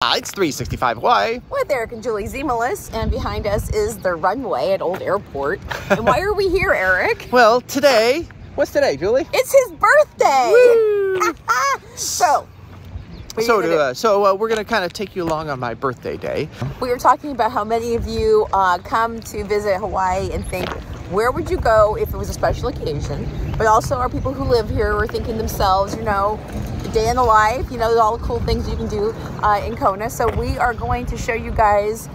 It's 365 Hawaii. With Eric and Julie Ziemelis, and behind us is the runway at Old Airport. And why are we here, Eric? Well, today, what's today, Julie? It's his birthday! So we're going to kind of take you along on my birthday day. We were talking about how many of you come to visit Hawaii and think, where would you go if it was a special occasion? But also our people who live here are thinking themselves, you know, the day in the life, you know, all the cool things you can do in Kona. So we are going to show you guys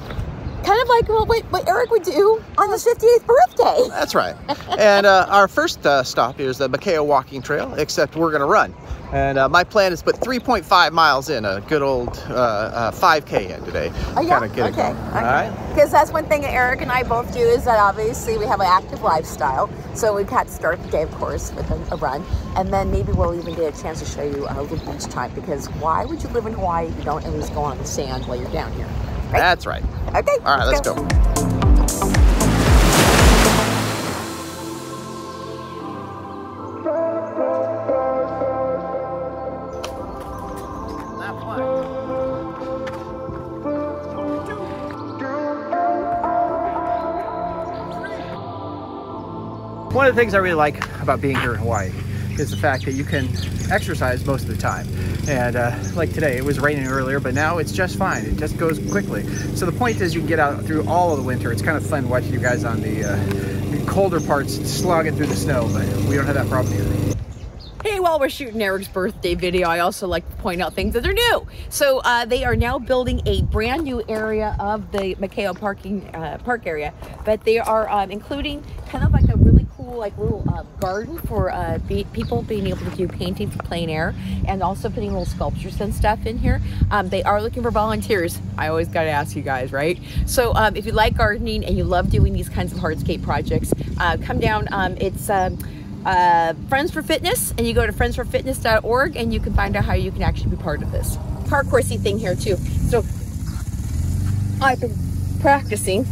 kind of like what Eric would do on his 58th birthday. That's right. And our first stop is the Makaeo Walking Trail, except we're going to run. And my plan is to put 3.5 miles in, a good old 5K in today. Oh, yeah? Kind of get it going. All right? Because that's one thing that Eric and I both do, is that obviously we have an active lifestyle. So we've had to start the day, of course, with a run. And then maybe we'll even get a chance to show you a little beach time. Because why would you live in Hawaii if you don't at least go on the sand while you're down here? Right? That's right. Okay. All right, let's go. One of the things I really like about being here in Hawaii is the fact that you can exercise most of the time. And like today, it was raining earlier, but now it's just fine. It just goes quickly. So the point is you can get out through all of the winter. It's kind of fun watching you guys on the colder parts slogging through the snow, but we don't have that problem here. Hey, while we're shooting Eric's birthday video, I also like to point out things that are new. So they are now building a brand new area of the Makaeo park area, but they are including kind of like a really cool little garden for people being able to do painting for plein air, and also putting little sculptures and stuff in here. They are looking for volunteers. I always got to ask you guys, right? So if you like gardening and you love doing these kinds of hardscape projects, come down. It's Friends for Fitness, and you go to friendsforfitness.org and you can find out how you can actually be part of this park coursey thing here too. So I've been practicing.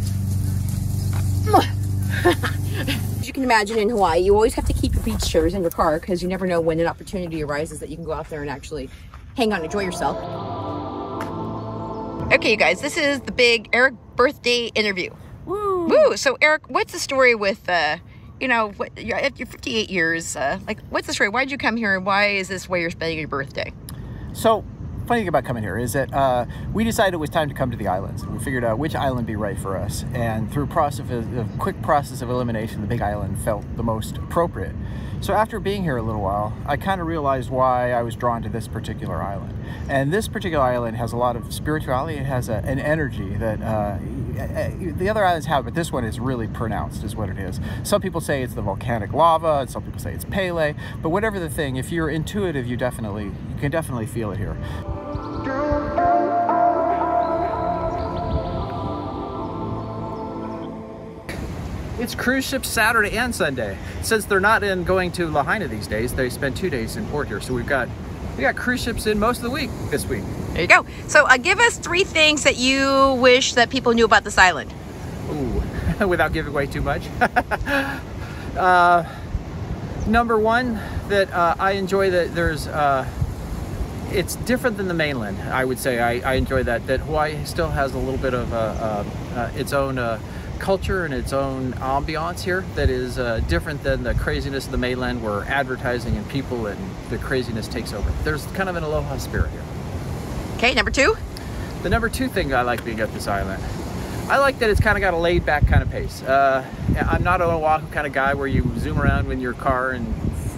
As you can imagine, in Hawaii, you always have to keep your beach chairs in your car because you never know when an opportunity arises that you can go out there and actually hang on, enjoy yourself. Okay, you guys, this is the big Eric birthday interview. Woo! Woo! So Eric, what's the story with you know, you're 58 years, like, what's the story? Why did you come here, and why is this where you're spending your birthday? So, funny thing about coming here is that we decided it was time to come to the islands. We figured out which island would be right for us, and through a quick process of elimination, the big island felt the most appropriate. So after being here a little while, I kind of realized why I was drawn to this particular island. And this particular island has a lot of spirituality. It has an energy that the other islands have, but this one is really pronounced, is what it is. Some people say it's the volcanic lava, and some people say it's Pele. But whatever the thing, if you're intuitive, you can definitely feel it here. It's cruise ship Saturday and Sunday. Since they're not going to Lahaina these days, they spend 2 days in port here. So we got cruise ships in most of the week this week. There you go. So give us 3 things that you wish that people knew about this island. Ooh, without giving away too much. Number one, that I enjoy that there's, it's different than the mainland, I would say. I enjoy that Hawaii still has a little bit of its own culture and its own ambiance here that is different than the craziness of the mainland, where advertising and people and the craziness takes over. There's kind of an aloha spirit here. Okay, number 2? The number 2 thing I like being at this island, I like that it's kind of got a laid back kind of pace. I'm not an Oahu kind of guy where you zoom around in your car and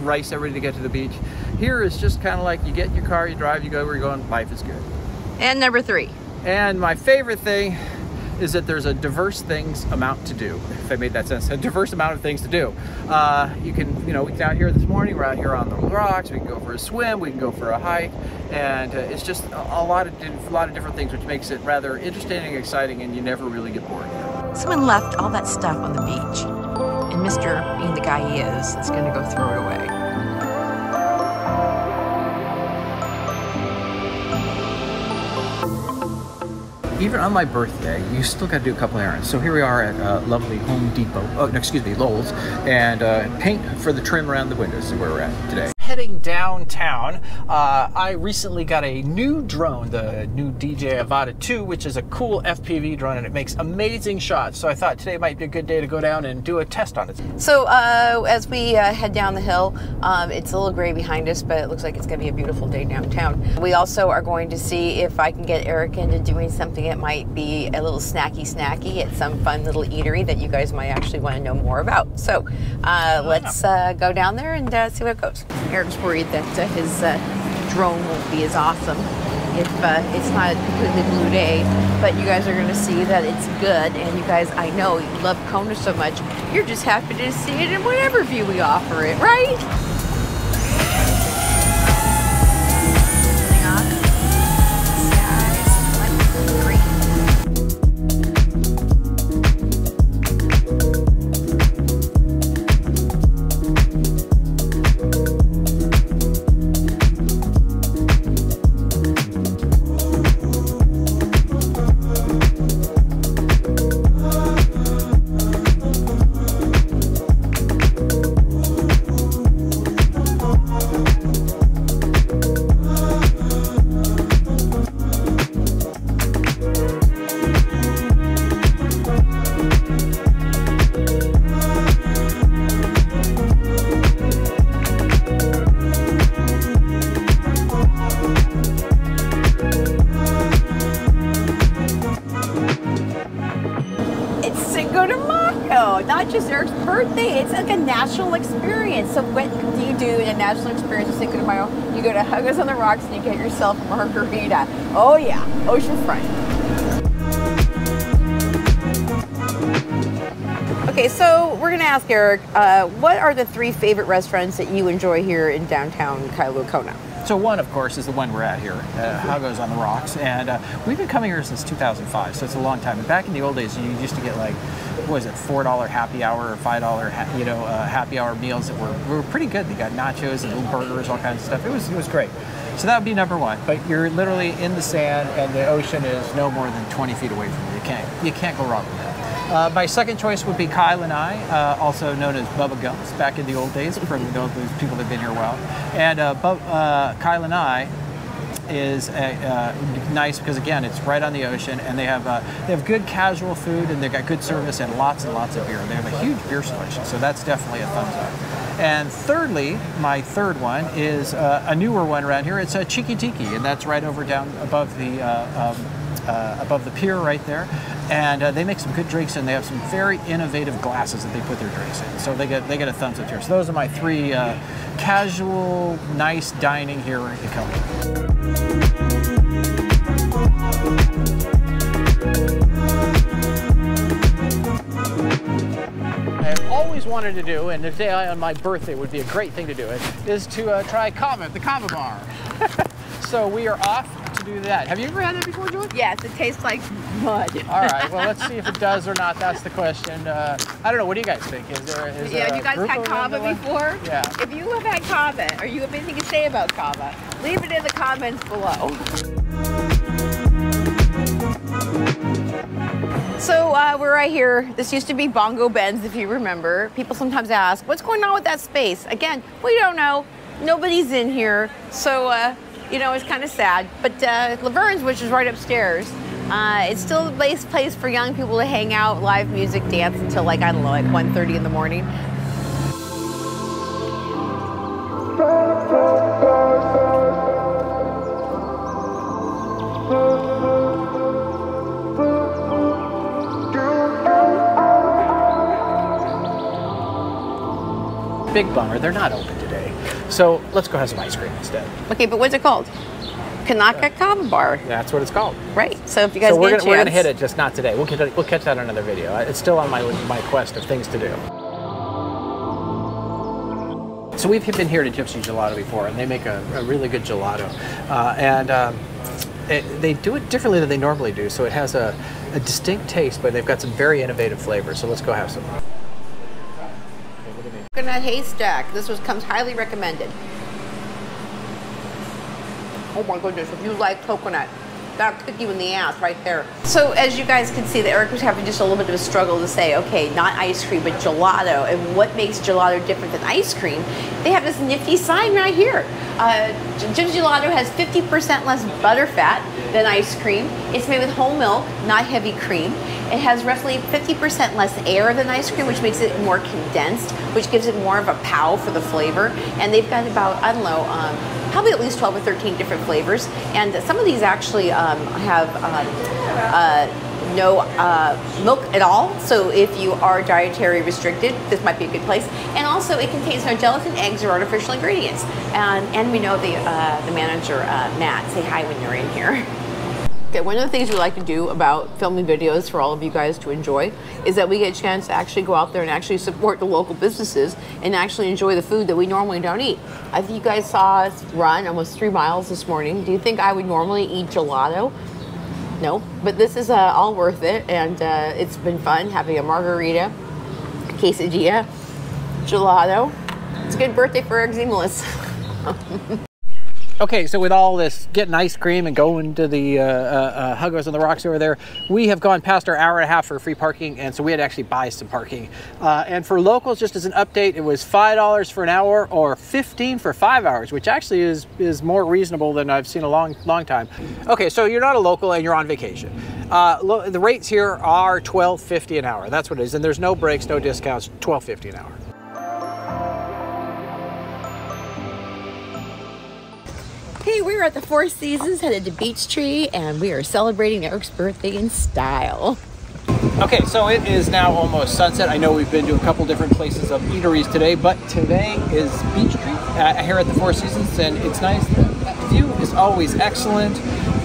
race everybody to get to the beach. Here it's just kind of like you get in your car, you drive, you go where you're going, life is good. And number 3? And my favorite thing is that there's a diverse amount to do, if I made that sense, a diverse amount of things to do. You can, we're out here this morning, we're out here on the rocks, we can go for a swim, we can go for a hike, and it's just a lot of different things, which makes it rather interesting and exciting, and you never really get bored. Someone left all that stuff on the beach, and Mr. being the guy he is going to go throw it away. Even on my birthday, you still got to do a couple errands. So here we are at lovely Home Depot, Lowe's, and paint for the trim around the windows is where we're at today. Heading downtown. I recently got a new drone, the new DJI Avata 2, which is a cool FPV drone, and it makes amazing shots. So I thought today might be a good day to go down and do a test on it. So as we head down the hill, it's a little gray behind us, but it looks like it's going to be a beautiful day downtown. We also are going to see if I can get Eric into doing something that might be a little snacky at some fun little eatery that you guys might actually want to know more about. So let's go down there and see what goes. Eric's worried that his drone won't be as awesome if it's not a completely blue day, but you guys are going to see that it's good. And you guys, I know you love Kona so much, you're just happy to see it in whatever view we offer it, right? Cinco de Mayo, not just Eric's birthday, it's like a national experience. So what do you do in a national experience of Cinco de Mayo? You go to Huggos on the Rocks and you get yourself a margarita. Oh yeah, oceanfront. Okay, so we're gonna ask Eric, what are the 3 favorite restaurants that you enjoy here in downtown Kailua Kona? So one, of course, is the one we're at here, Huggos on the Rocks, and we've been coming here since 2005, so it's a long time. And back in the old days, you used to get like, what was it, $4 happy hour or $5 happy hour meals that were pretty good. They got nachos and little burgers, all kinds of stuff. It was great. So that would be number one. But you're literally in the sand, and the ocean is no more than 20 feet away from you. You can't go wrong with that. My second choice would be Kailua, also known as Bubba Gumps, back in the old days, for those people that have been here a while. And Kailua is nice because, again, it's right on the ocean, and they have good casual food, and they've got good service and lots of beer. They have a huge beer selection, so that's definitely a thumbs up. And thirdly, my third one is a newer one around here. It's a Cheeky Tiki, and that's right over down above the pier right there. And they make some good drinks, and they have some very innovative glasses that they put their drinks in. So they get a thumbs up here. So those are my 3 casual, nice dining here in Kailua. I've always wanted to do, and today on my birthday would be a great thing to do it, is to try Kava, the Kava bar. So we are off to do that. Have you ever had that before, Julie? Yes, it tastes like mud. All right, well, let's see if it does or not. That's the question. I don't know. What do you guys think? Is there have you guys had Kava before? Yeah. If you have had Kava, or you have anything to say about Kava, leave it in the comments below. So we're right here. This used to be Bongo Ben's, if you remember. People sometimes ask, what's going on with that space? Again, we don't know. Nobody's in here. So, you know, it's kind of sad. But Laverne's, which is right upstairs, it's still a place for young people to hang out, live music, dance until like, I don't know, like 1:30 in the morning. Big bummer, they're not open today. So let's go have some ice cream instead. Okay, but what's it called? Kanaka Kava Bar. That's what it's called. Right. So if you guys we're gonna hit it, just not today. We'll catch that on another video. It's still on my quest of things to do. So we've been here to Gypsea Gelato before, and they make a really good gelato, they do it differently than they normally do. So it has a distinct taste, but they've got some very innovative flavors. So let's go have some. Coconut haystack. This comes highly recommended. Oh my goodness, if you like coconut, that'll kick you in the ass right there. So as you guys can see, that Eric was having just a little bit of a struggle to say, okay, not ice cream, but gelato. And what makes gelato different than ice cream? They have this nifty sign right here. Gypsea Gelato has 50% less butter fat than ice cream. It's made with whole milk, not heavy cream. It has roughly 50% less air than ice cream, which makes it more condensed, which gives it more of a pow for the flavor. And they've got about, I don't know, probably at least 12 or 13 different flavors. And some of these actually have no milk at all. So if you are dietary restricted, this might be a good place. And also it contains no gelatin, eggs, or artificial ingredients. And we know the manager, Matt. Say hi when you're in here. Okay, one of the things we like to do about filming videos for all of you guys to enjoy is that we get a chance to actually go out there and actually support the local businesses and actually enjoy the food that we normally don't eat. I think you guys saw us run almost 3 miles this morning. Do you think I would normally eat gelato? No, but this is all worth it, and it's been fun having a margarita, a quesadilla, gelato. It's a good birthday for Eric Ziemelis. Okay, so with all this getting ice cream and going to the Huggos on the rocks over there, we have gone past our hour and a half for free parking, and so we had to actually buy some parking. And for locals, just as an update, it was $5 for an hour or $15 for 5 hours, which actually is more reasonable than I've seen a long time. Okay, so you're not a local and you're on vacation. The rates here are $12.50 an hour. That's what it is, and there's no breaks, no discounts, $12.50 an hour. Hey, we're at the Four Seasons, headed to Beach Tree, and we are celebrating Eric's birthday in style. Okay, so it is now almost sunset. I know we've been to a couple different places of eateries today, but today is Beach Tree here at the Four Seasons, and it's nice. The view is always excellent,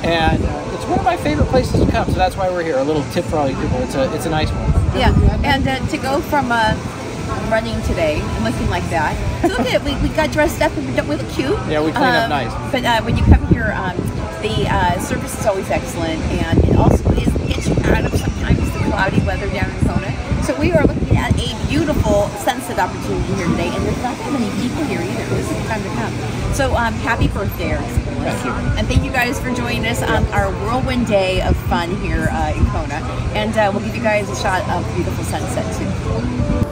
and it's one of my favorite places to come, so that's why we're here. A little tip for all you people. It's a nice one. Yeah, and to go from running today and looking like that. So look at it, we got dressed up and we look cute. Yeah, we clean up nice. But when you come here, the service is always excellent, and it also is itch out of sometimes the cloudy weather down in Kona. So we are looking at a beautiful sunset opportunity here today, and there's not that many people here either. This is the time to come. So happy birthday, Eric. Thank you. And thank you guys for joining us on our whirlwind day of fun here in Kona. And we'll give you guys a shot of beautiful sunset too.